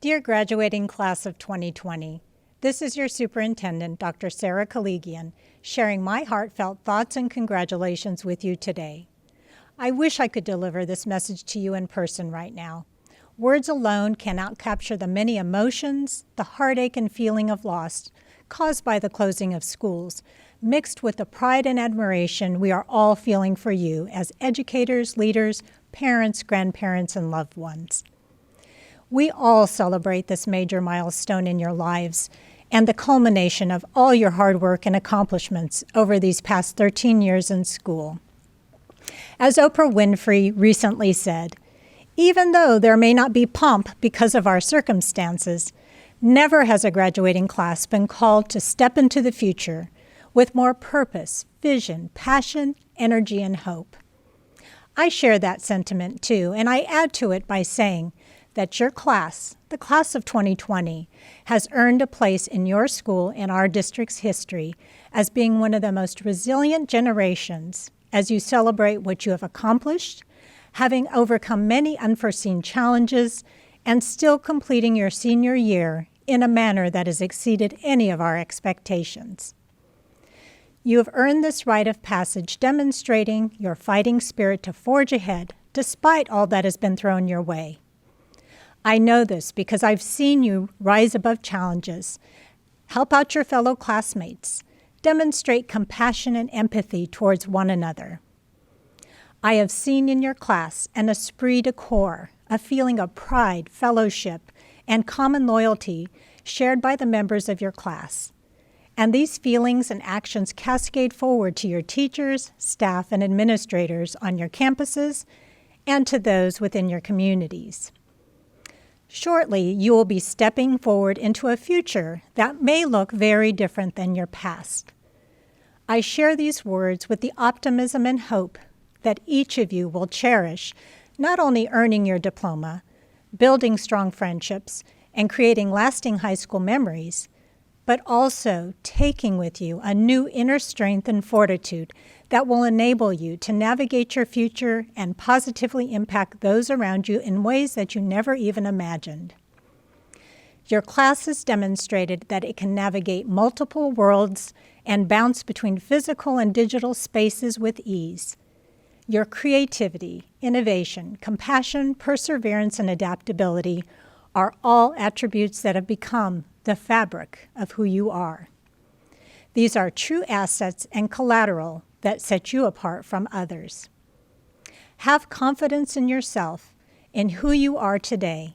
Dear graduating class of 2020, this is your Superintendent, Dr. Koligian, sharing my heartfelt thoughts and congratulations with you today. I wish I could deliver this message to you in person right now. Words alone cannot capture the many emotions, the heartache and feeling of loss caused by the closing of schools, mixed with the pride and admiration we are all feeling for you as educators, leaders, parents, grandparents, and loved ones. We all celebrate this major milestone in your lives and the culmination of all your hard work and accomplishments over these past 13 years in school. As Oprah Winfrey recently said, even though there may not be pomp because of our circumstances, never has a graduating class been called to step into the future with more purpose, vision, passion, energy, and hope. I share that sentiment too, and I add to it by saying that your class, the class of 2020, has earned a place in your school and our district's history as being one of the most resilient generations as you celebrate what you have accomplished, having overcome many unforeseen challenges, and still completing your senior year in a manner that has exceeded any of our expectations. You have earned this rite of passage demonstrating your fighting spirit to forge ahead despite all that has been thrown your way. I know this because I've seen you rise above challenges, help out your fellow classmates, demonstrate compassion and empathy towards one another. I have seen in your class an esprit de corps, a feeling of pride, fellowship, and common loyalty shared by the members of your class. And these feelings and actions cascade forward to your teachers, staff, and administrators on your campuses and to those within your communities. Shortly, you will be stepping forward into a future that may look very different than your past. I share these words with the optimism and hope that each of you will cherish, not only earning your diploma, building strong friendships, and creating lasting high school memories, but also taking with you a new inner strength and fortitude that will enable you to navigate your future and positively impact those around you in ways that you never even imagined. Your class has demonstrated that it can navigate multiple worlds and bounce between physical and digital spaces with ease. Your creativity, innovation, compassion, perseverance, and adaptability are all attributes that have become the fabric of who you are. These are true assets and collateral that set you apart from others. Have confidence in yourself, in who you are today,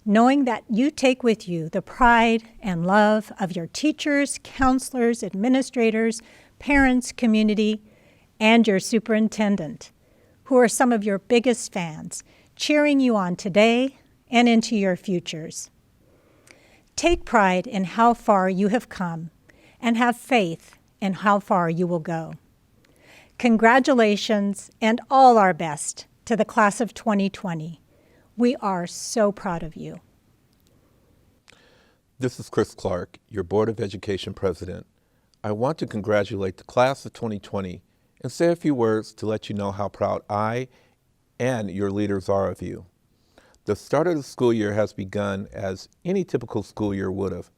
knowing that you take with you the pride and love of your teachers, counselors, administrators, parents, community, and your superintendent, who are some of your biggest fans, cheering you on today and into your futures. Take pride in how far you have come and have faith in how far you will go. Congratulations and all our best to the class of 2020. We are so proud of you. This is Chris Clark, your Board of Education President. I want to congratulate the class of 2020 and say a few words to let you know how proud I and your leaders are of you. The start of the school year has begun as any typical school year would have.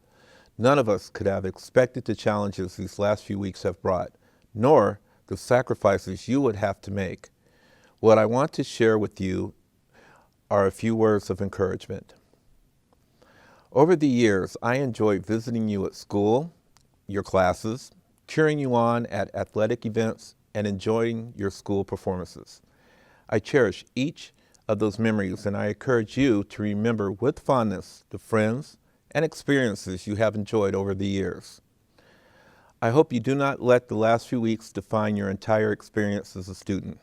None of us could have expected the challenges these last few weeks have brought, nor the sacrifices you would have to make. What I want to share with you are a few words of encouragement. Over the years, I enjoyed visiting you at school, your classes, cheering you on at athletic events, and enjoying your school performances. I cherish each of those memories, and I encourage you to remember with fondness the friends and experiences you have enjoyed over the years. I hope you do not let the last few weeks define your entire experience as a student.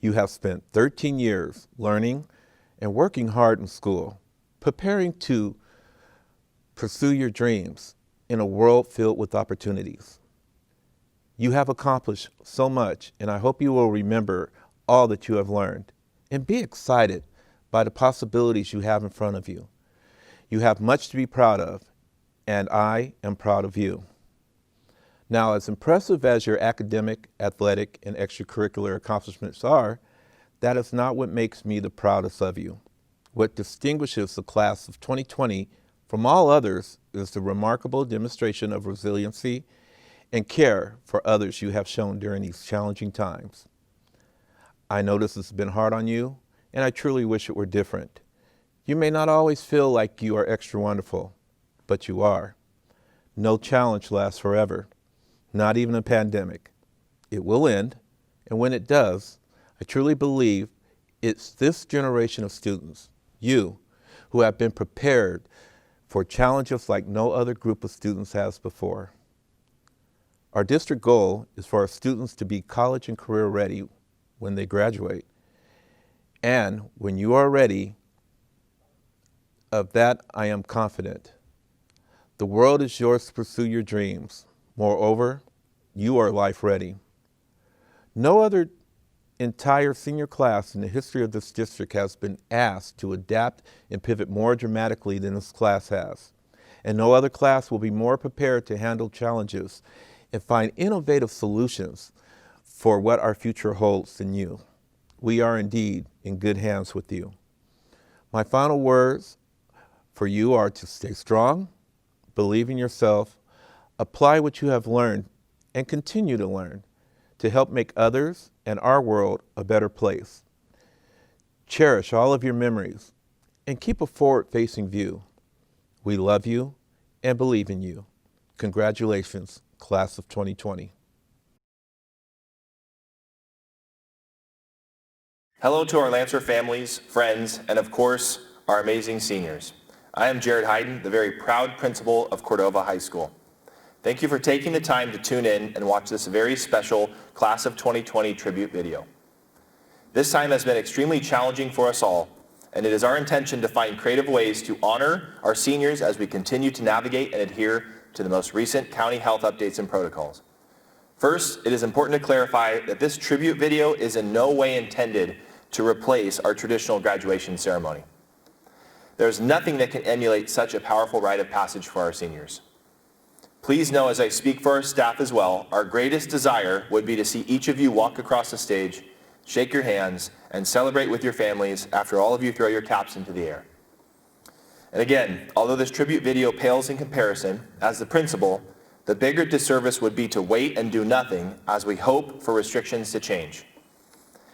You have spent 13 years learning and working hard in school, preparing to pursue your dreams in a world filled with opportunities. You have accomplished so much, and I hope you will remember all that you have learned and be excited by the possibilities you have in front of you. You have much to be proud of, and I am proud of you. Now, as impressive as your academic, athletic, and extracurricular accomplishments are, that is not what makes me the proudest of you. What distinguishes the class of 2020 from all others is the remarkable demonstration of resiliency and care for others you have shown during these challenging times. I know this has been hard on you, and I truly wish it were different. You may not always feel like you are extra wonderful, but you are. No challenge lasts forever, not even a pandemic. It will end, and when it does, I truly believe it's this generation of students, you, who have been prepared for challenges like no other group of students has before. Our district goal is for our students to be college and career ready when they graduate. And when you are ready, of that I am confident. The world is yours to pursue your dreams. Moreover, you are life ready. No other entire senior class in the history of this district has been asked to adapt and pivot more dramatically than this class has. And no other class will be more prepared to handle challenges and find innovative solutions for what our future holds than you. We are indeed in good hands with you. My final words for you are to stay strong, believe in yourself, apply what you have learned, and continue to learn to help make others and our world a better place. Cherish all of your memories and keep a forward-facing view. We love you and believe in you. Congratulations, class of 2020. Hello to our Lancer families, friends, and of course, our amazing seniors. I am Hyden, the very proud principal of Cordova High School. Thank you for taking the time to tune in and watch this very special Class of 2020 tribute video. This time has been extremely challenging for us all, and it is our intention to find creative ways to honor our seniors as we continue to navigate and adhere to the most recent county health updates and protocols. First, it is important to clarify that this tribute video is in no way intended to replace our traditional graduation ceremony. There's nothing that can emulate such a powerful rite of passage for our seniors. Please know, as I speak for our staff as well, our greatest desire would be to see each of you walk across the stage, shake your hands, and celebrate with your families after all of you throw your caps into the air. And again, although this tribute video pales in comparison, as the principal, the bigger disservice would be to wait and do nothing as we hope for restrictions to change.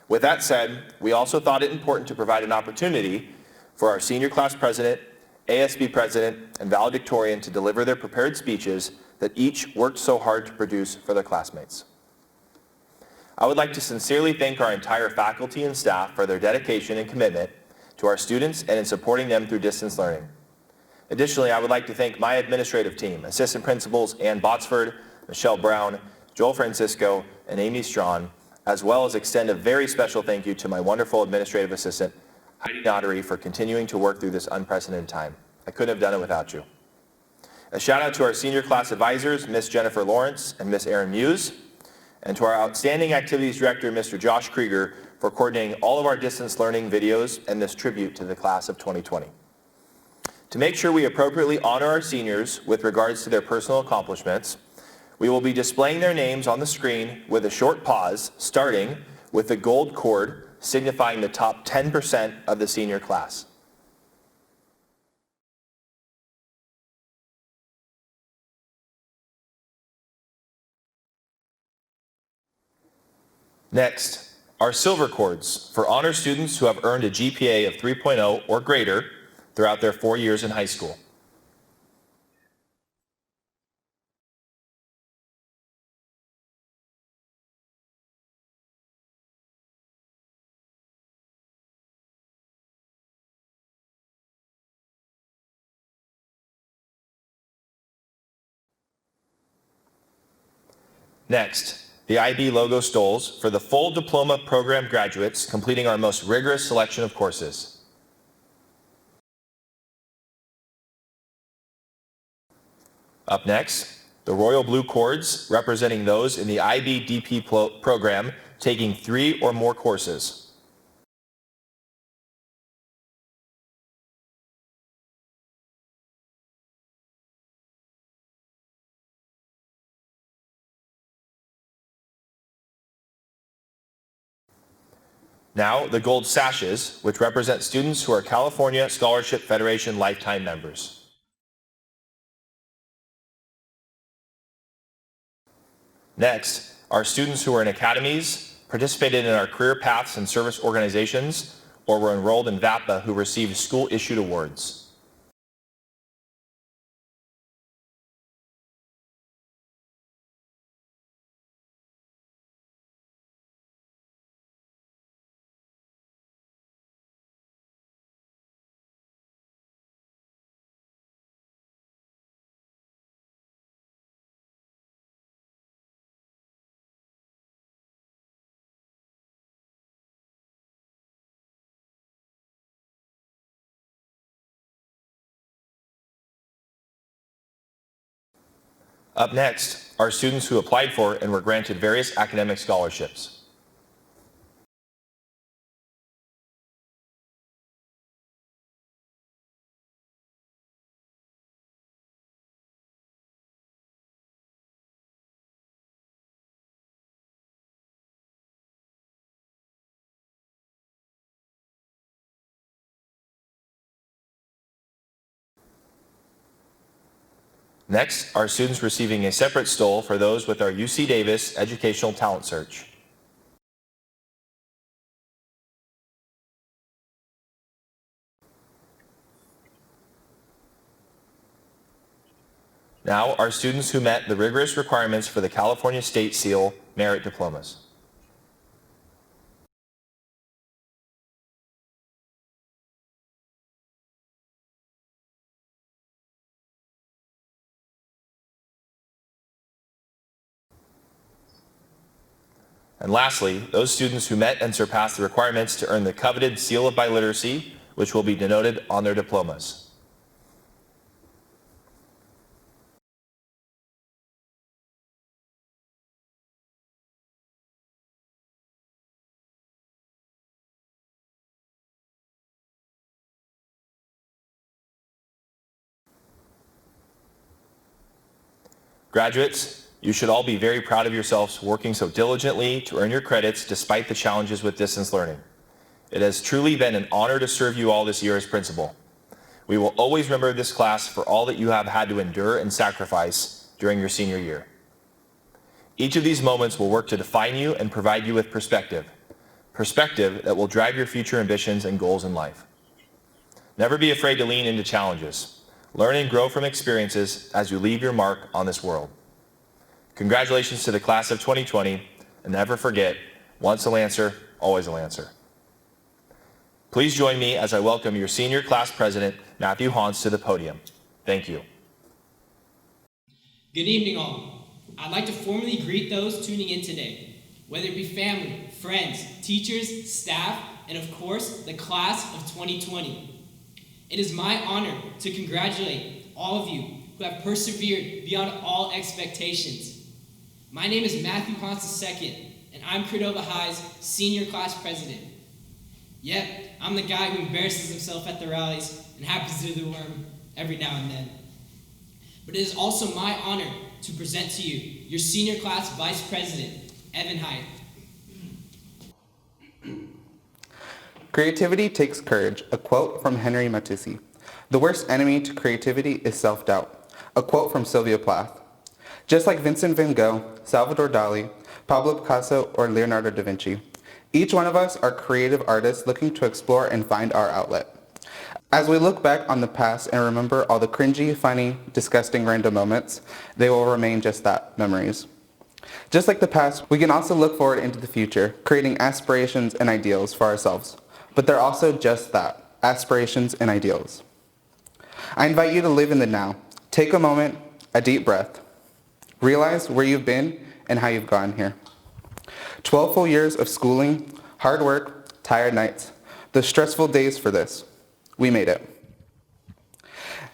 With that said, we also thought it important to provide an opportunity for our senior class president, ASB president, and valedictorian to deliver their prepared speeches that each worked so hard to produce for their classmates. I would like to sincerely thank our entire faculty and staff for their dedication and commitment to our students and in supporting them through distance learning. Additionally, I would like to thank my administrative team, assistant principals Ann Botsford, Michelle Brown, Joel Francisco, and Amy Strawn, as well as extend a very special thank you to my wonderful administrative assistant, Heidt, for continuing to work through this unprecedented time. I couldn't have done it without you. A shout out to our senior class advisors, Miss Jennifer Lawrence and Miss Erin Muse, and to our outstanding activities director, Mr. Josh Krieger, for coordinating all of our distance learning videos and this tribute to the class of 2020. To make sure we appropriately honor our seniors with regards to their personal accomplishments, we will be displaying their names on the screen with a short pause, starting with the gold cord signifying the top 10% of the senior class. Next, our silver cords for honor students who have earned a GPA of 3.0 or greater throughout their 4 years in high school. Next, the IB logo stoles for the full diploma program graduates completing our most rigorous selection of courses. Up next, the royal blue cords representing those in the IB DP program taking 3 or more courses. Now, the gold sashes, which represent students who are California Scholarship Federation lifetime members. Next, are students who are in academies, participated in our career paths and service organizations, or were enrolled in VAPA who received school-issued awards. Up next are students who applied for and were granted various academic scholarships. Next are students receiving a separate stole for those with our UC Davis Educational Talent Search. Now are students who met the rigorous requirements for the California State Seal Merit Diplomas. And lastly, those students who met and surpassed the requirements to earn the coveted Seal of Biliteracy, which will be denoted on their diplomas. Graduates, you should all be very proud of yourselves working so diligently to earn your credits despite the challenges with distance learning. It has truly been an honor to serve you all this year as principal. We will always remember this class for all that you have had to endure and sacrifice during your senior year. Each of these moments will work to define you and provide you with perspective that will drive your future ambitions and goals in life. Never be afraid to lean into challenges. Learn and grow from experiences as you leave your mark on this world. Congratulations to the class of 2020, and never forget, once a Lancer, always a Lancer. Please join me as I welcome your senior class president, Matthew Hontz, to the podium. Thank you. Good evening, all. I'd like to formally greet those tuning in today, whether it be family, friends, teachers, staff, and of course, the class of 2020. It is my honor to congratulate all of you who have persevered beyond all expectations. My name is Matthew Hontz II, and I'm Cordova High's senior class president. Yep, I'm the guy who embarrasses himself at the rallies and happens to do the worm every now and then. But it is also my honor to present to you your senior class vice president, Evan Heidt. Creativity takes courage, a quote from Henry Matisse. The worst enemy to creativity is self-doubt, a quote from Sylvia Plath. Just like Vincent van Gogh, Salvador Dali, Pablo Picasso, or Leonardo da Vinci, each one of us are creative artists looking to explore and find our outlet. As we look back on the past and remember all the cringy, funny, disgusting random moments, they will remain just that, memories. Just like the past, we can also look forward into the future, creating aspirations and ideals for ourselves. But they're also just that, aspirations and ideals. I invite you to live in the now. Take a moment, a deep breath. Realize where you've been and how you've gotten here. 12 full years of schooling, hard work, tired nights, the stressful days for this. We made it.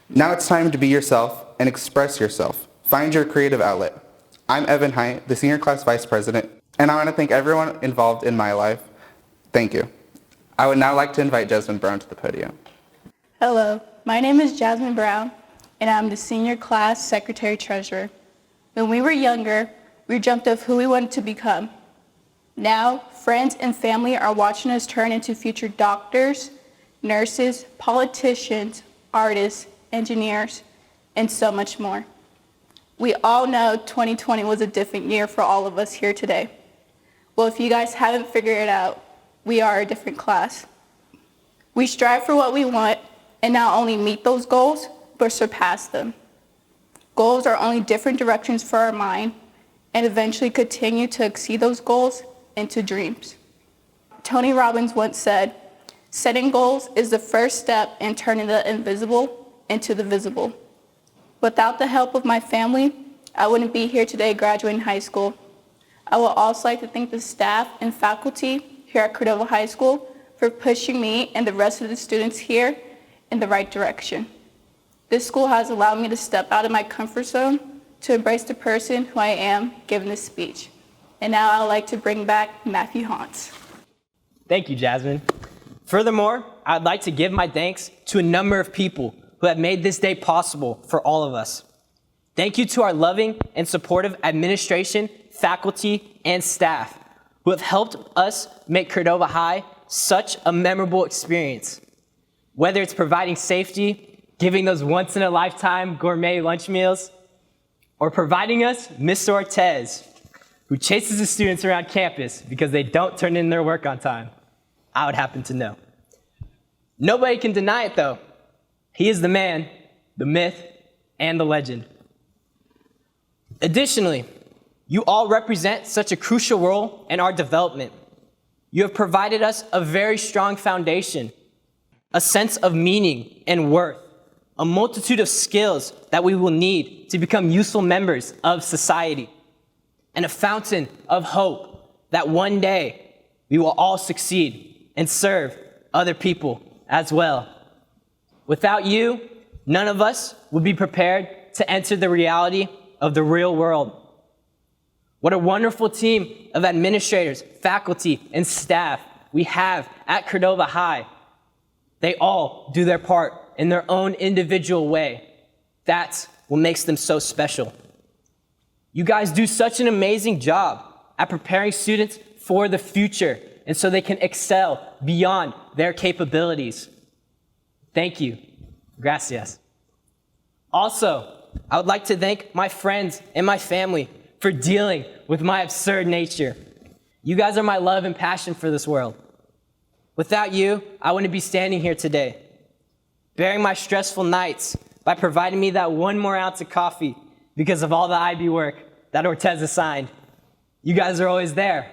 Now it's time to be yourself and express yourself. Find your creative outlet. I'm Evan Heidt, the senior class vice president, and I want to thank everyone involved in my life. Thank you. I would now like to invite Jasmine Brown to the podium. Hello, my name is Jasmine Brown, and I'm the senior class secretary treasurer. When we were younger, we dreamt of who we wanted to become. Now, friends and family are watching us turn into future doctors, nurses, politicians, artists, engineers, and so much more. We all know 2020 was a different year for all of us here today. Well, if you guys haven't figured it out, we are a different class. We strive for what we want and not only meet those goals, but surpass them. Goals are only different directions for our mind and eventually continue to exceed those goals into dreams. Tony Robbins once said, "Setting goals is the first step in turning the invisible into the visible." Without the help of my family, I wouldn't be here today graduating high school. I would also like to thank the staff and faculty here at Cordova High School for pushing me and the rest of the students here in the right direction. This school has allowed me to step out of my comfort zone to embrace the person who I am giving this speech. And now I would like to bring back Matthew Hontz. Thank you, Jasmine. Furthermore, I'd like to give my thanks to a number of people who have made this day possible for all of us. Thank you to our loving and supportive administration, faculty, and staff who have helped us make Cordova High such a memorable experience. Whether it's providing safety, giving those once-in-a-lifetime gourmet lunch meals, or providing us Mr. Ortez, who chases the students around campus because they don't turn in their work on time. I would happen to know. Nobody can deny it, though. He is the man, the myth, and the legend. Additionally, you all represent such a crucial role in our development. You have provided us a very strong foundation, a sense of meaning and worth, a multitude of skills that we will need to become useful members of society, and a fountain of hope that one day we will all succeed and serve other people as well. Without you, none of us would be prepared to enter the reality of the real world. What a wonderful team of administrators, faculty, and staff we have at Cordova High. They all do their part in their own individual way. That's what makes them so special. You guys do such an amazing job at preparing students for the future and so they can excel beyond their capabilities. Thank you. Gracias. Also, I would like to thank my friends and my family for dealing with my absurd nature. You guys are my love and passion for this world. Without you, I wouldn't be standing here today, bearing my stressful nights by providing me that one more ounce of coffee because of all the IB work that Ortez assigned. You guys are always there.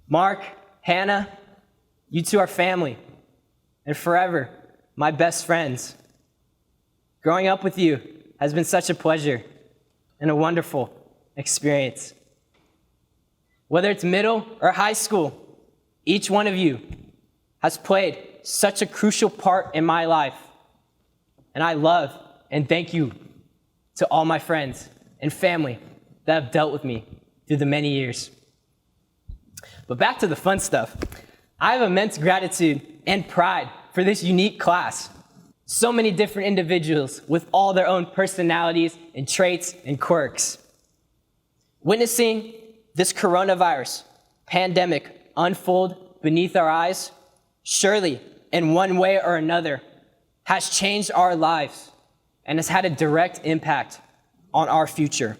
Mark, Hannah, you two are family, and forever, my best friends. Growing up with you has been such a pleasure and a wonderful experience. Whether it's middle or high school, each one of you has played such a crucial part in my life. And I love and thank you to all my friends and family that have dealt with me through the many years. But back to the fun stuff. I have immense gratitude and pride for this unique class. So many different individuals with all their own personalities and traits and quirks. Witnessing this coronavirus pandemic unfold beneath our eyes, surely in one way or another, has changed our lives and has had a direct impact on our future.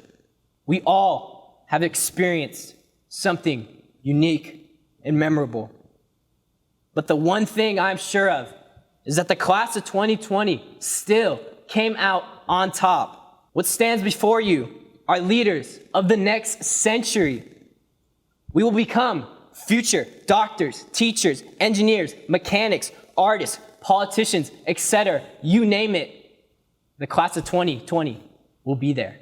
We all have experienced something unique and memorable. But the one thing I'm sure of is that the class of 2020 still came out on top. What stands before you are leaders of the next century. We will become future doctors, teachers, engineers, mechanics, artists, politicians, etc. You name it. The class of 2020 will be there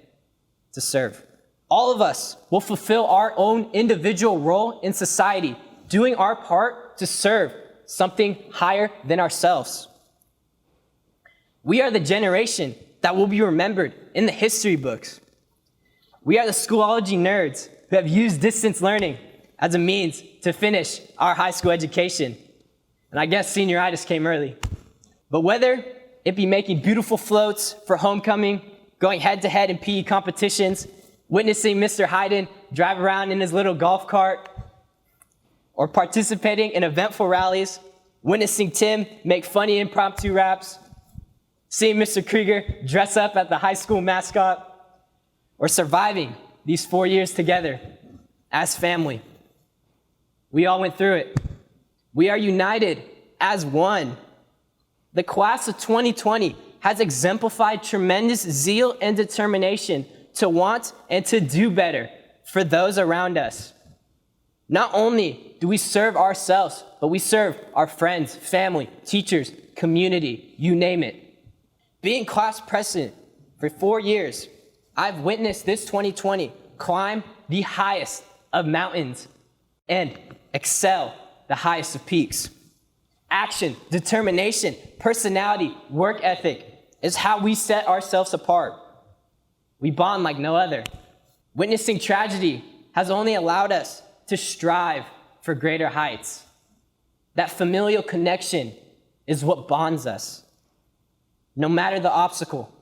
to serve. All of us will fulfill our own individual role in society, doing our part to serve something higher than ourselves. We are the generation that will be remembered in the history books. We are the Schoology nerds who have used distance learning as a means to finish our high school education. And I guess senioritis came early. But whether it be making beautiful floats for homecoming, going head-to-head in PE competitions, witnessing Mr. Hyden drive around in his little golf cart, or participating in eventful rallies, witnessing Tim make funny impromptu raps, seeing Mr. Krieger dress up as the high school mascot, or surviving these 4 years together as family. We all went through it. We are united as one. The class of 2020 has exemplified tremendous zeal and determination to want and to do better for those around us. Not only do we serve ourselves, but we serve our friends, family, teachers, community, you name it. Being class president for 4 years, I've witnessed this 2020 climb the highest of mountains and excel the highest of peaks. Action, determination, personality, work ethic is how we set ourselves apart. We bond like no other. Witnessing tragedy has only allowed us to strive for greater heights. That familial connection is what bonds us. No matter the obstacle,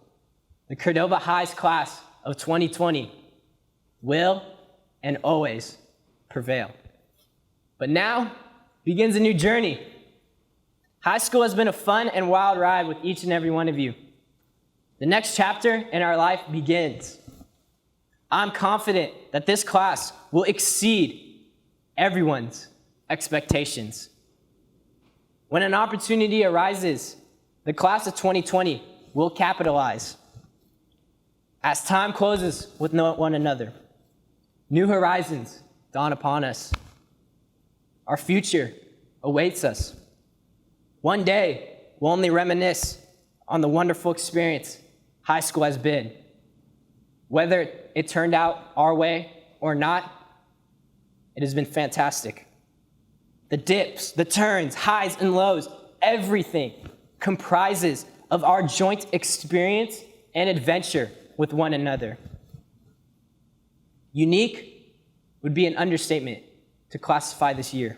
the Cordova High's class of 2020 will and always prevail. But now begins a new journey. High school has been a fun and wild ride with each and every one of you. The next chapter in our life begins. I'm confident that this class will exceed everyone's expectations. When an opportunity arises, the class of 2020 will capitalize. As time closes with one another, new horizons dawn upon us. Our future awaits us. One day, we'll only reminisce on the wonderful experience high school has been. Whether it turned out our way or not, it has been fantastic. The dips, the turns, highs and lows, everything comprises of our joint experience and adventure with one another. Unique would be an understatement to classify this year.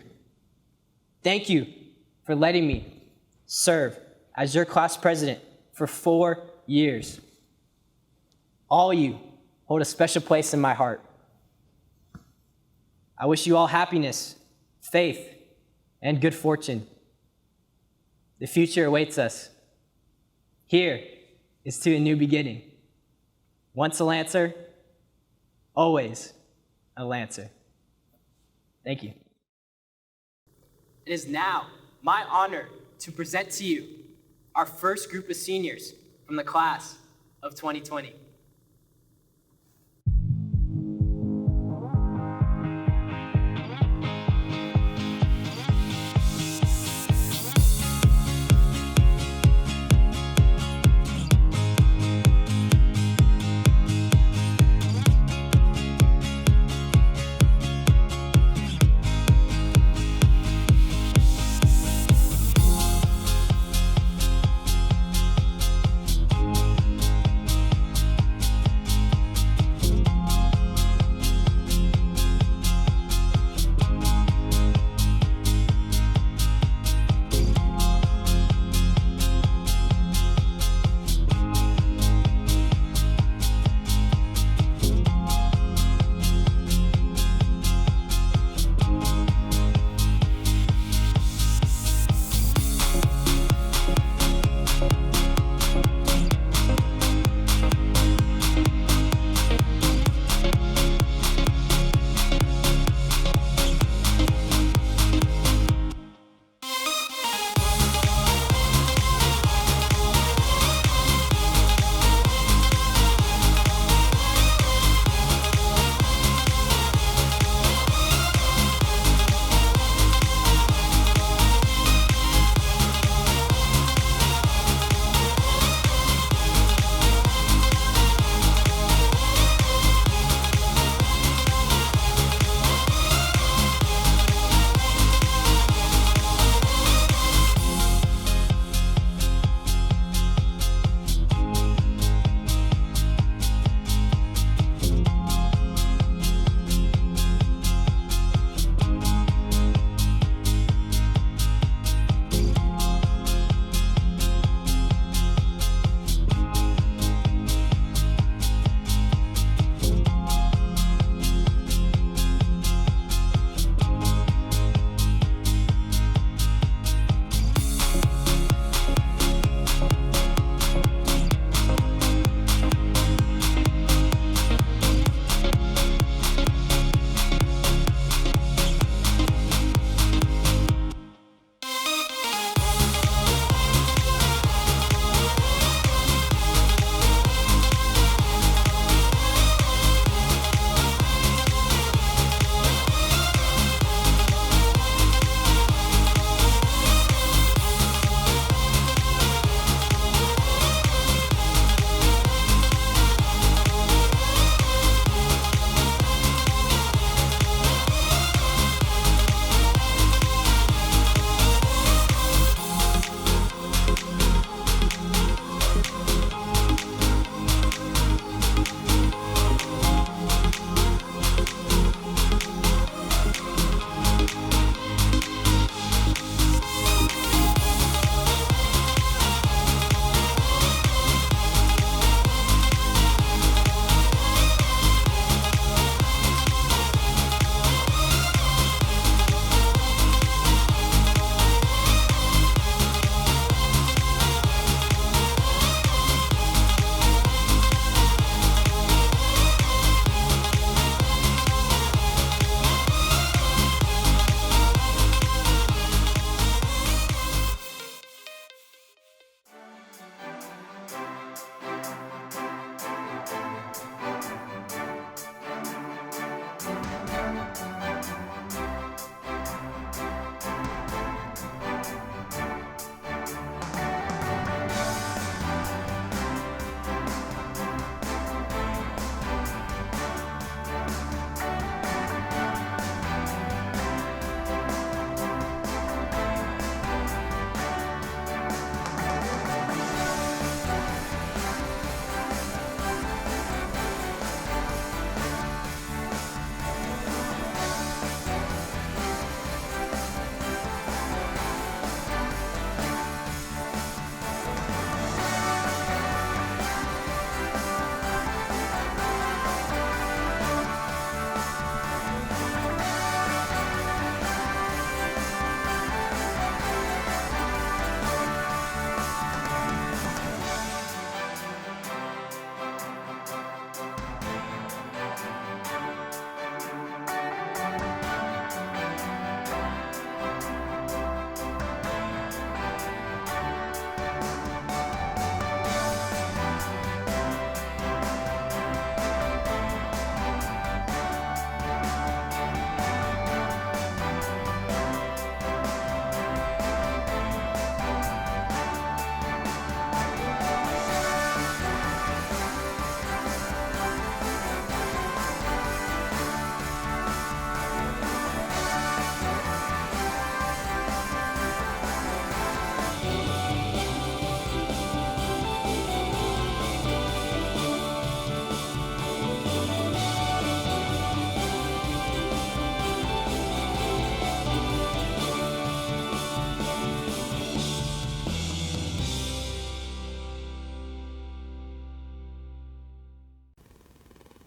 Thank you for letting me serve as your class president for 4 years. All you hold a special place in my heart. I wish you all happiness, faith, and good fortune. The future awaits us. Here is to a new beginning. Once a Lancer, always a Lancer. Thank you. It is now my honor to present to you our first group of seniors from the class of 2020.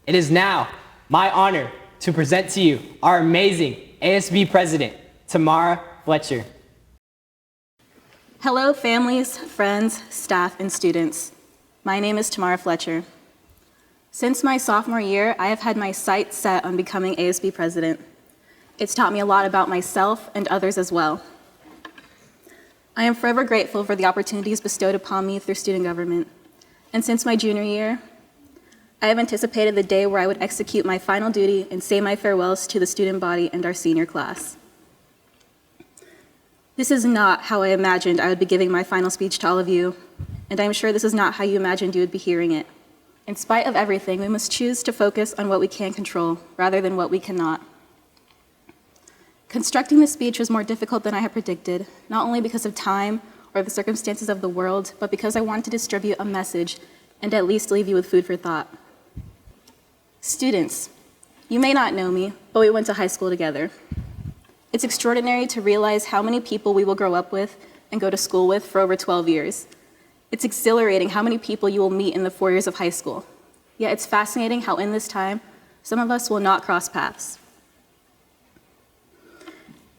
It is now my honor to present to you our amazing ASB President, Temara Fletcher. Hello, families, friends, staff, and students. My name is Temara Fletcher. Since my sophomore year, I have had my sights set on becoming ASB President. It's taught me a lot about myself and others as well. I am forever grateful for the opportunities bestowed upon me through student government. And since my junior year, I have anticipated the day where I would execute my final duty and say my farewells to the student body and our senior class. This is not how I imagined I would be giving my final speech to all of you, and I'm sure this is not how you imagined you would be hearing it. In spite of everything, we must choose to focus on what we can control rather than what we cannot. Constructing this speech was more difficult than I had predicted, not only because of time or the circumstances of the world, but because I wanted to distribute a message and at least leave you with food for thought. Students, you may not know me, but we went to high school together. It's extraordinary to realize how many people we will grow up with and go to school with for over 12 years. It's exhilarating how many people you will meet in the 4 years of high school. Yet it's fascinating how in this time, some of us will not cross paths.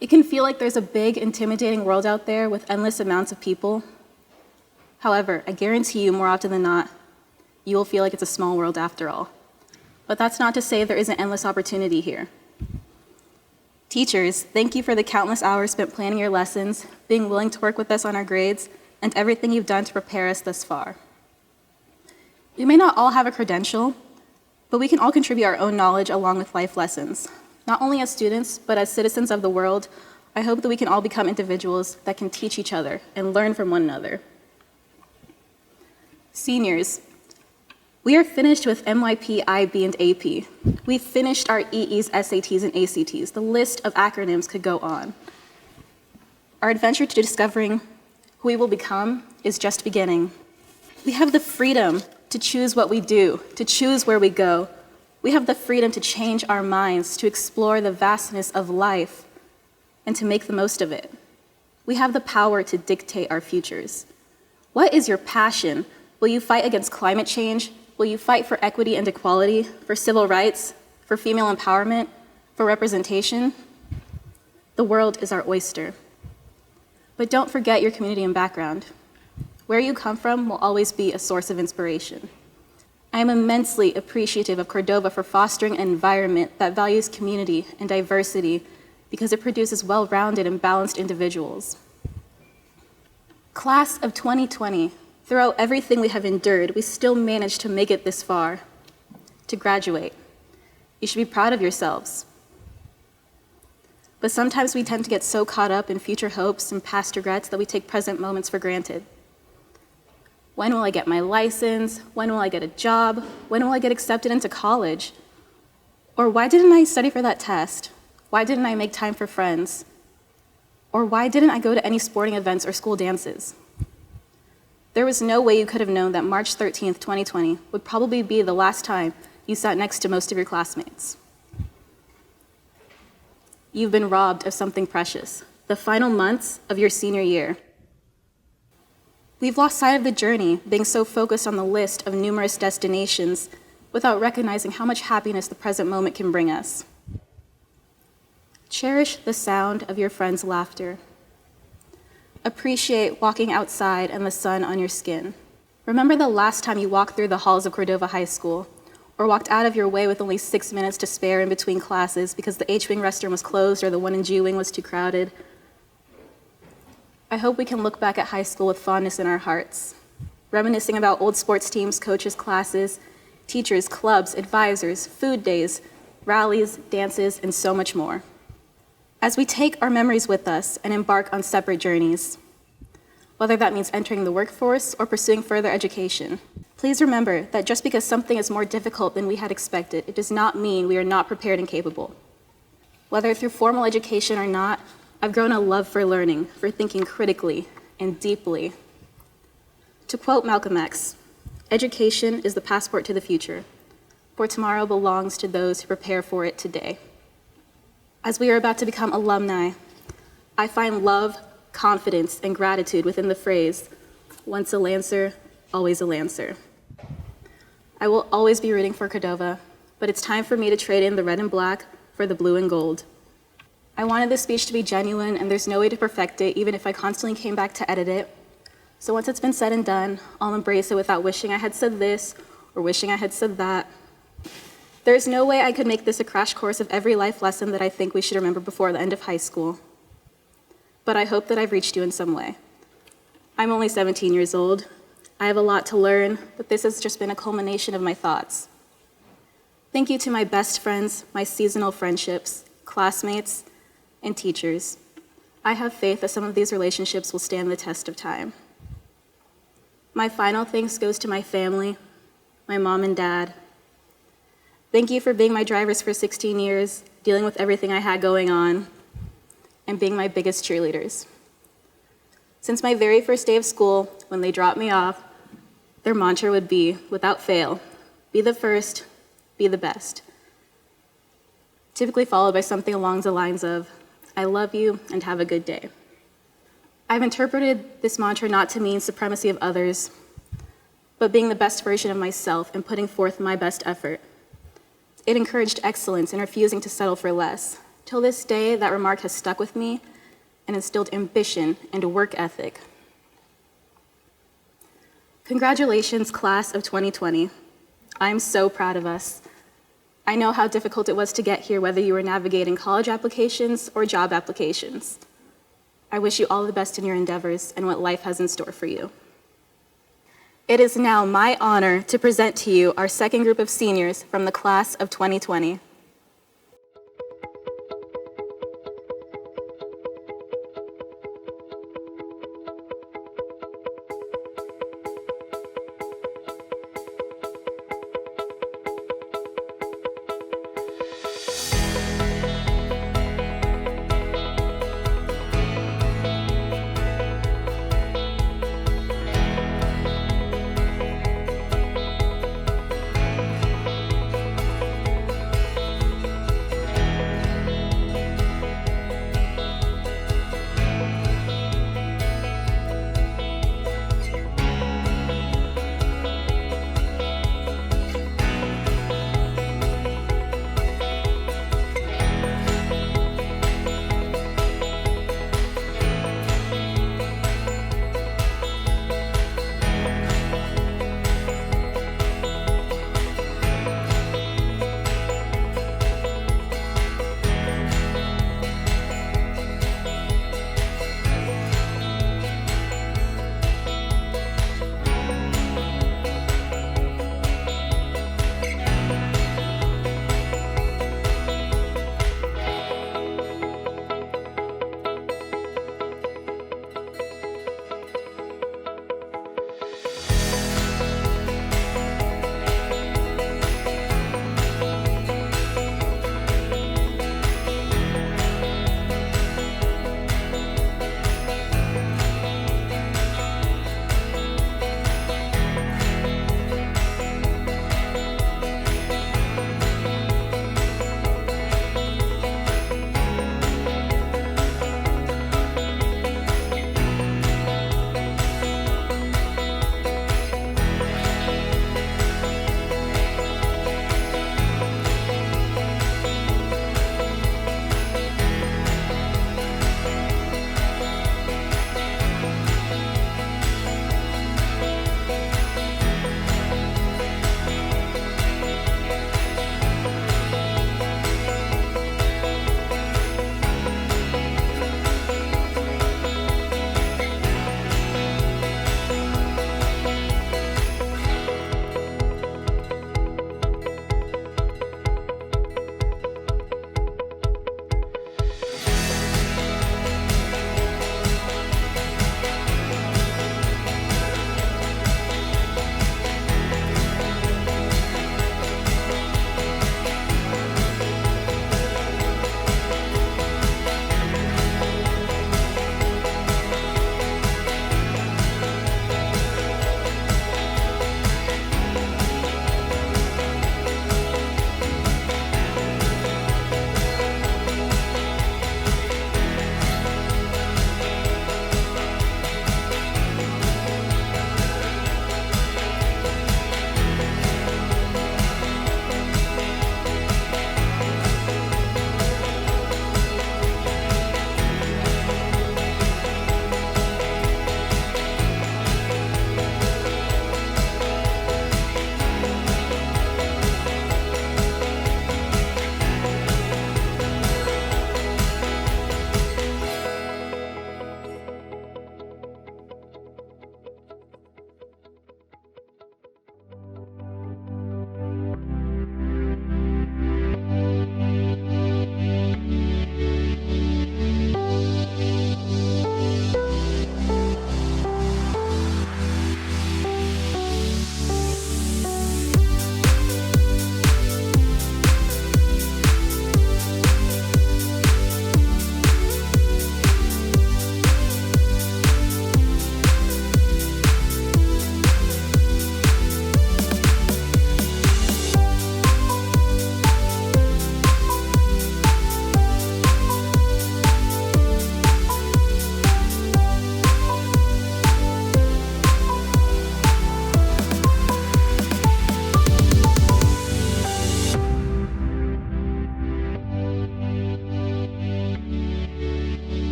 It can feel like there's a big, intimidating world out there with endless amounts of people. However, I guarantee you more often than not, you will feel like it's a small world after all. But that's not to say there isn't endless opportunity here. Teachers, thank you for the countless hours spent planning your lessons, being willing to work with us on our grades, and everything you've done to prepare us thus far. We may not all have a credential, but we can all contribute our own knowledge along with life lessons. Not only as students, but as citizens of the world, I hope that we can all become individuals that can teach each other and learn from one another. Seniors, we are finished with MYP, IB, and AP. We've finished our EEs, SATs, and ACTs. The list of acronyms could go on. Our adventure to discovering who we will become is just beginning. We have the freedom to choose what we do, to choose where we go. We have the freedom to change our minds, to explore the vastness of life, and to make the most of it. We have the power to dictate our futures. What is your passion? Will you fight against climate change? Will you fight for equity and equality, for civil rights, for female empowerment, for representation? The world is our oyster. But don't forget your community and background. Where you come from will always be a source of inspiration. I am immensely appreciative of Cordova for fostering an environment that values community and diversity because it produces well-rounded and balanced individuals. Class of 2020, throughout everything we have endured, we still managed to make it this far, to graduate. You should be proud of yourselves. But sometimes we tend to get so caught up in future hopes and past regrets that we take present moments for granted. When will I get my license? When will I get a job? When will I get accepted into college? Or why didn't I study for that test? Why didn't I make time for friends? Or why didn't I go to any sporting events or school dances? There was no way you could have known that March 13th, 2020 would probably be the last time you sat next to most of your classmates. You've been robbed of something precious, the final months of your senior year. We've lost sight of the journey, being so focused on the list of numerous destinations without recognizing how much happiness the present moment can bring us. Cherish the sound of your friends' laughter. Appreciate walking outside and the sun on your skin. Remember the last time you walked through the halls of Cordova High School, or walked out of your way with only 6 minutes to spare in between classes because the H-Wing restroom was closed or the one in G-Wing was too crowded. I hope we can look back at high school with fondness in our hearts, reminiscing about old sports teams, coaches, classes, teachers, clubs, advisors, food days, rallies, dances, and so much more. As we take our memories with us and embark on separate journeys, whether that means entering the workforce or pursuing further education, please remember that just because something is more difficult than we had expected, it does not mean we are not prepared and capable. Whether through formal education or not, I've grown a love for learning, for thinking critically and deeply. To quote Malcolm X, "Education is the passport to the future, for tomorrow belongs to those who prepare for it today." As we are about to become alumni, I find love, confidence, and gratitude within the phrase, "Once a Lancer, always a Lancer." I will always be rooting for Cordova, but it's time for me to trade in the red and black for the blue and gold. I wanted this speech to be genuine, and there's no way to perfect it, even if I constantly came back to edit it. So once it's been said and done, I'll embrace it without wishing I had said this or wishing I had said that. There's no way I could make this a crash course of every life lesson that I think we should remember before the end of high school. But I hope that I've reached you in some way. I'm only 17 years old. I have a lot to learn, but this has just been a culmination of my thoughts. Thank you to my best friends, my seasonal friendships, classmates, and teachers. I have faith that some of these relationships will stand the test of time. My final thanks goes to my family, my mom and dad. Thank you for being my drivers for 16 years, dealing with everything I had going on, and being my biggest cheerleaders. Since my very first day of school, when they dropped me off, their mantra would be, without fail, be the first, be the best. Typically followed by something along the lines of, I love you and have a good day. I've interpreted this mantra not to mean supremacy of others, but being the best version of myself and putting forth my best effort. It encouraged excellence and refusing to settle for less. Till this day, that remark has stuck with me and instilled ambition and a work ethic. Congratulations, class of 2020. I'm so proud of us. I know how difficult it was to get here, whether you were navigating college applications or job applications. I wish you all the best in your endeavors and what life has in store for you. It is now my honor to present to you our second group of seniors from the class of 2020.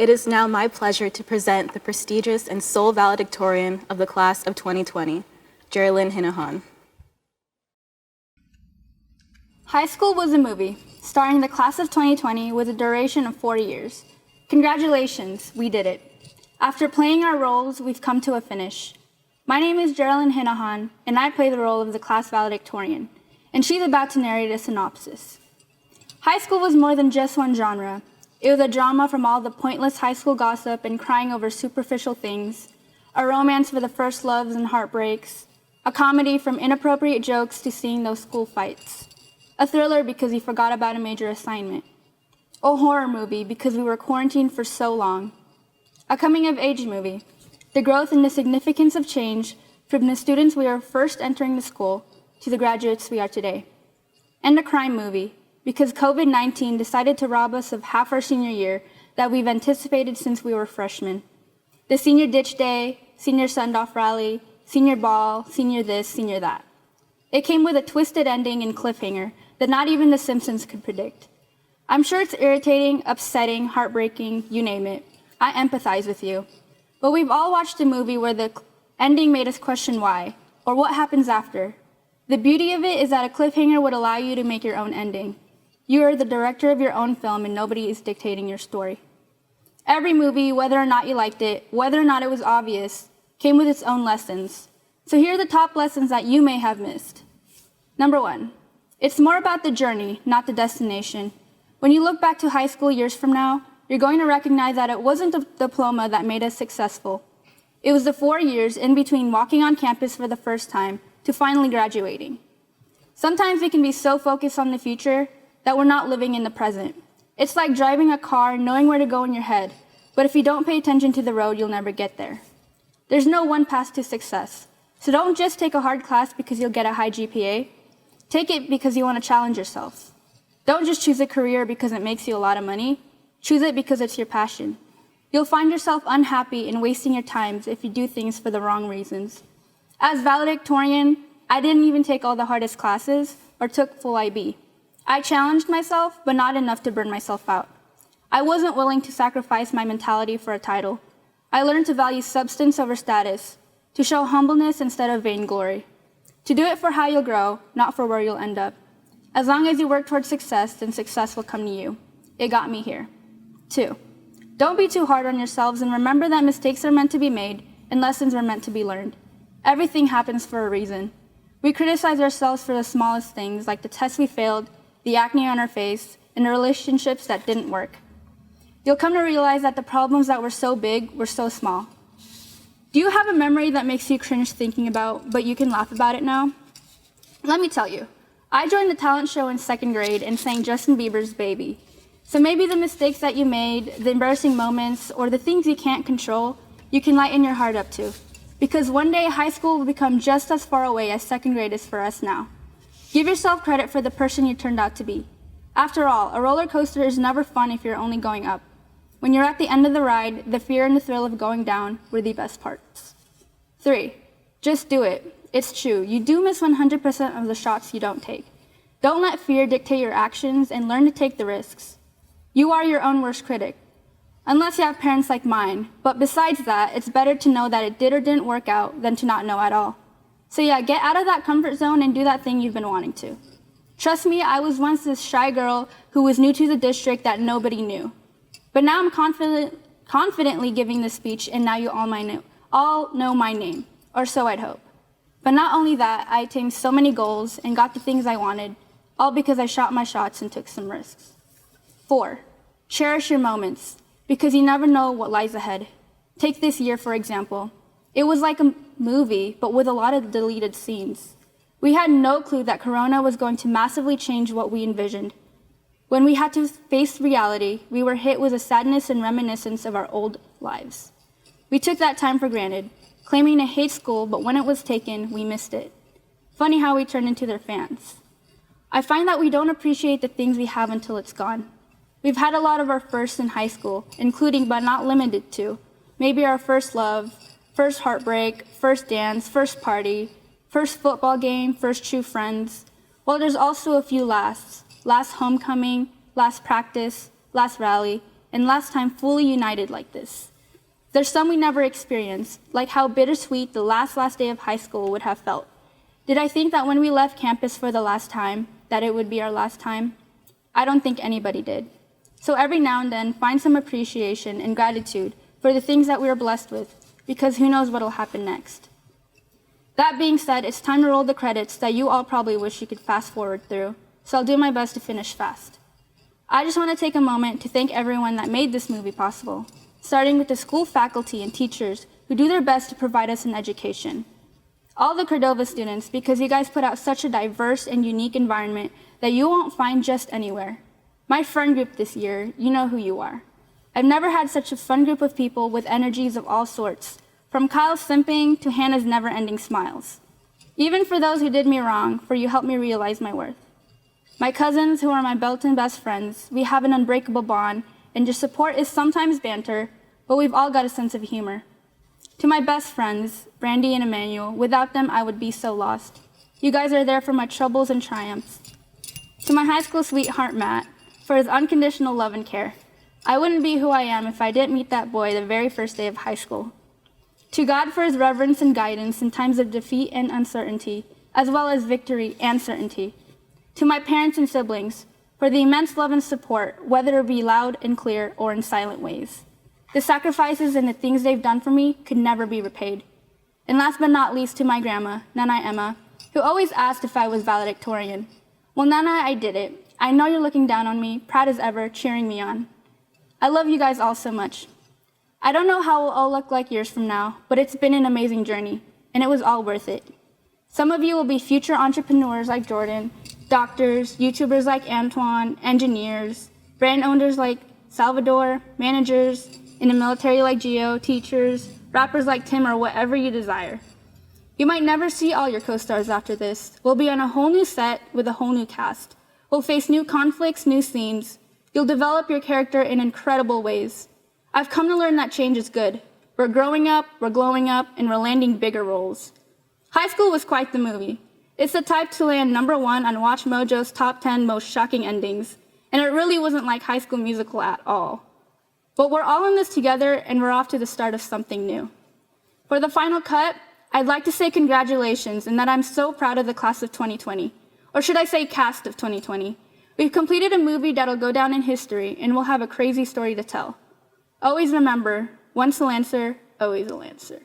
it is now my pleasure to present the prestigious and sole valedictorian of the class of 2020, Gerlyn Hinahon. High school was a movie, starring the class of 2020 with a duration of 4 years. Congratulations, we did it. After playing our roles, we've come to a finish. My name is Gerlyn Hinahon, and I play the role of the class valedictorian, and she's about to narrate a synopsis. High school was more than just one genre. It was a drama from all the pointless high school gossip and crying over superficial things, a romance for the first loves and heartbreaks, a comedy from inappropriate jokes to seeing those school fights, a thriller because you forgot about a major assignment, a horror movie because we were quarantined for so long, a coming-of-age movie, the growth and the significance of change from the students we were first entering the school to the graduates we are today, and a crime movie because COVID-19 decided to rob us of half our senior year that we've anticipated since we were freshmen. The senior ditch day, senior send-off rally, senior ball, senior this, senior that. It came with a twisted ending and cliffhanger that not even The Simpsons could predict. I'm sure it's irritating, upsetting, heartbreaking, you name it. I empathize with you. But we've all watched a movie where the ending made us question why, or what happens after. The beauty of it is that a cliffhanger would allow you to make your own ending. You are the director of your own film and nobody is dictating your story. Every movie, whether or not you liked it, whether or not it was obvious, came with its own lessons. So here are the top lessons that you may have missed. Number 1, it's more about the journey, not the destination. When you look back to high school years from now, you're going to recognize that it wasn't the diploma that made us successful. It was the 4 years in between walking on campus for the first time to finally graduating. Sometimes we can be so focused on the future that we're not living in the present. It's like driving a car, knowing where to go in your head, but if you don't pay attention to the road, you'll never get there. There's no one path to success, so don't just take a hard class because you'll get a high GPA. Take it because you want to challenge yourself. Don't just choose a career because it makes you a lot of money. Choose it because it's your passion. You'll find yourself unhappy and wasting your time if you do things for the wrong reasons. As valedictorian, I didn't even take all the hardest classes or took full IB. I challenged myself, but not enough to burn myself out. I wasn't willing to sacrifice my mentality for a title. I learned to value substance over status, to show humbleness instead of vainglory, to do it for how you'll grow, not for where you'll end up. As long as you work towards success, then success will come to you. It got me here. 2, don't be too hard on yourselves and remember that mistakes are meant to be made and lessons are meant to be learned. Everything happens for a reason. We criticize ourselves for the smallest things, like the tests we failed, the acne on our face, and the relationships that didn't work. You'll come to realize that the problems that were so big were so small. Do you have a memory that makes you cringe thinking about, but you can laugh about it now? Let me tell you, I joined the talent show in 2nd grade and sang Justin Bieber's Baby. So maybe the mistakes that you made, the embarrassing moments, or the things you can't control, you can lighten your heart up to. Because one day high school will become just as far away as 2nd grade is for us now. Give yourself credit for the person you turned out to be. After all, a roller coaster is never fun if you're only going up. When you're at the end of the ride, the fear and the thrill of going down were the best parts. 3, just do it. It's true, you do miss 100% of the shots you don't take. Don't let fear dictate your actions and learn to take the risks. You are your own worst critic, unless you have parents like mine. But besides that, it's better to know that it did or didn't work out than to not know at all. So yeah, get out of that comfort zone and do that thing you've been wanting to. Trust me, I was once this shy girl who was new to the district that nobody knew. But now I'm confidently giving this speech, and now you all know my name, or so I'd hope. But not only that, I attained so many goals and got the things I wanted, all because I shot my shots and took some risks. 4, cherish your moments, because you never know what lies ahead. Take this year, for example. It was like a movie, but with a lot of deleted scenes. We had no clue that Corona was going to massively change what we envisioned. When we had to face reality, we were hit with a sadness and reminiscence of our old lives. We took that time for granted, claiming to hate school, but when it was taken, we missed it. Funny how we turned into their fans. I find that we don't appreciate the things we have until it's gone. We've had a lot of our firsts in high school, including but not limited to, maybe our first love, first heartbreak, first dance, first party, first football game, first true friends. Well, there's also a few lasts. Last homecoming, last practice, last rally, and last time fully united like this. There's some we never experienced, like how bittersweet the last day of high school would have felt. Did I think that when we left campus for the last time, that it would be our last time? I don't think anybody did. So every now and then, find some appreciation and gratitude for the things that we are blessed with, because who knows what will happen next. That being said, it's time to roll the credits that you all probably wish you could fast forward through, so I'll do my best to finish fast. I just want to take a moment to thank everyone that made this movie possible, starting with the school faculty and teachers who do their best to provide us an education. All the Cordova students, because you guys put out such a diverse and unique environment that you won't find just anywhere. My friend group this year, you know who you are. I've never had such a fun group of people with energies of all sorts, from Kyle's simping to Hannah's never-ending smiles. Even for those who did me wrong, for you helped me realize my worth. My cousins, who are my built-in best friends, we have an unbreakable bond, and your support is sometimes banter, but we've all got a sense of humor. To my best friends, Brandy and Emmanuel, without them I would be so lost. You guys are there for my troubles and triumphs. To my high school sweetheart, Matt, for his unconditional love and care. I wouldn't be who I am if I didn't meet that boy the very first day of high school. To God for his reverence and guidance in times of defeat and uncertainty, as well as victory and certainty. To my parents and siblings, for the immense love and support, whether it be loud and clear or in silent ways. The sacrifices and the things they've done for me could never be repaid. And last but not least, to my grandma, Nana Emma, who always asked if I was valedictorian. Well, Nana, I did it. I know you're looking down on me, proud as ever, cheering me on. I love you guys all so much. I don't know how we'll all look like years from now, but it's been an amazing journey, and it was all worth it. Some of you will be future entrepreneurs like Jordan, doctors, YouTubers like Antoine, engineers, brand owners like Salvador, managers, in the military like Gio, teachers, rappers like Tim, or whatever you desire. You might never see all your co-stars after this. We'll be on a whole new set with a whole new cast. We'll face new conflicts, new scenes. You'll develop your character in incredible ways. I've come to learn that change is good. We're growing up, we're glowing up, and we're landing bigger roles. High school was quite the movie. It's the type to land #1 on Watch Mojo's top 10 most shocking endings, and it really wasn't like High School Musical at all. But we're all in this together, and we're off to the start of something new. For the final cut, I'd like to say congratulations and that I'm so proud of the class of 2020. Or should I say cast of 2020. We've completed a movie that'll go down in history, and we'll have a crazy story to tell. Always remember, once a Lancer, always a Lancer.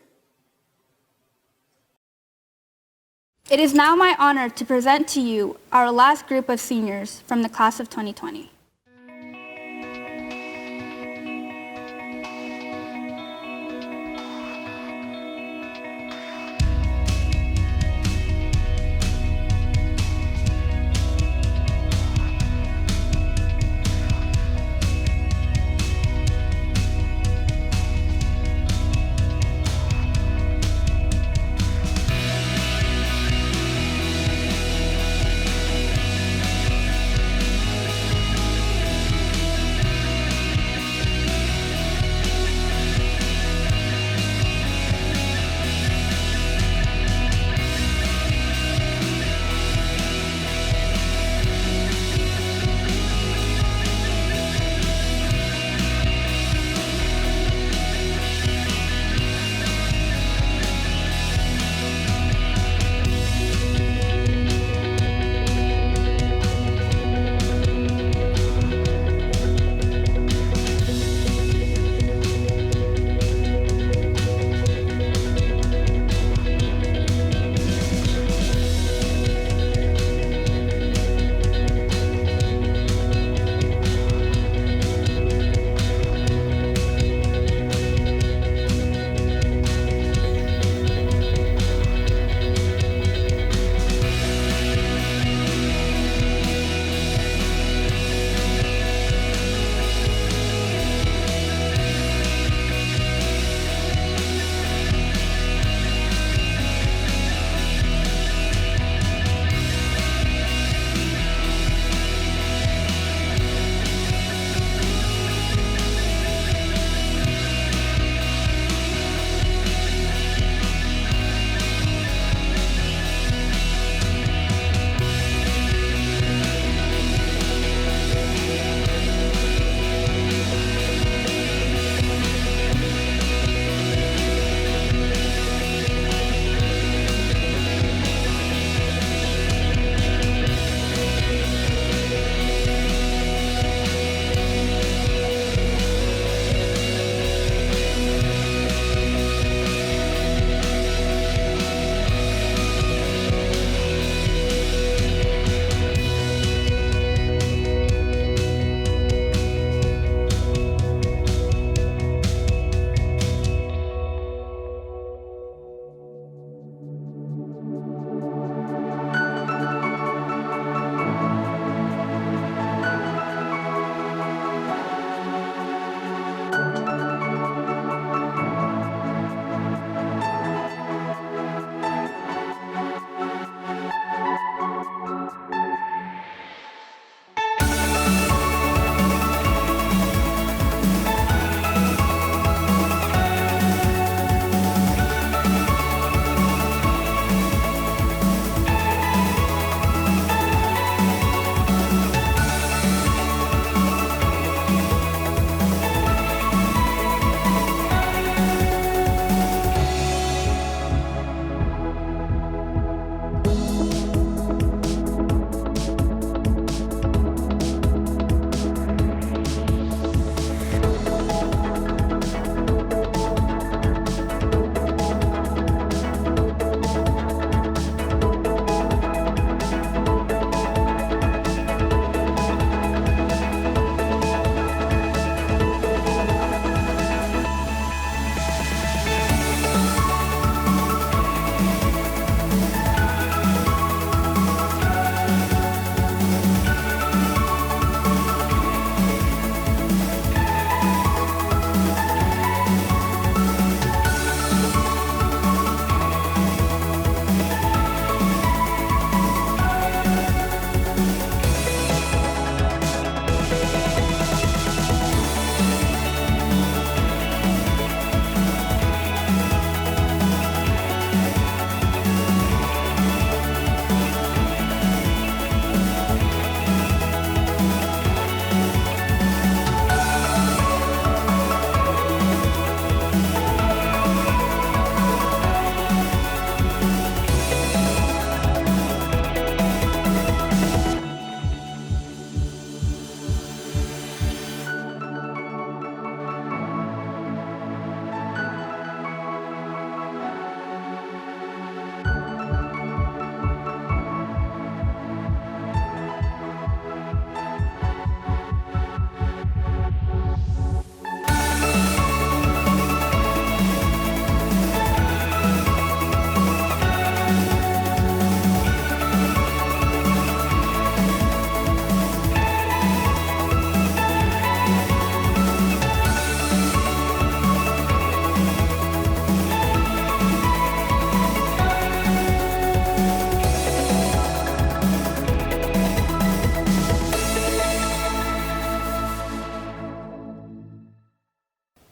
It is now my honor to present to you our last group of seniors from the class of 2020.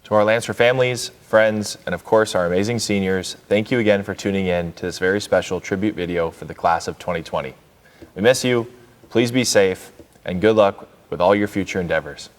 To our Lancer families, friends, and of course our amazing seniors, thank you again for tuning in to this very special tribute video for the class of 2020. We miss you, please be safe, and good luck with all your future endeavors.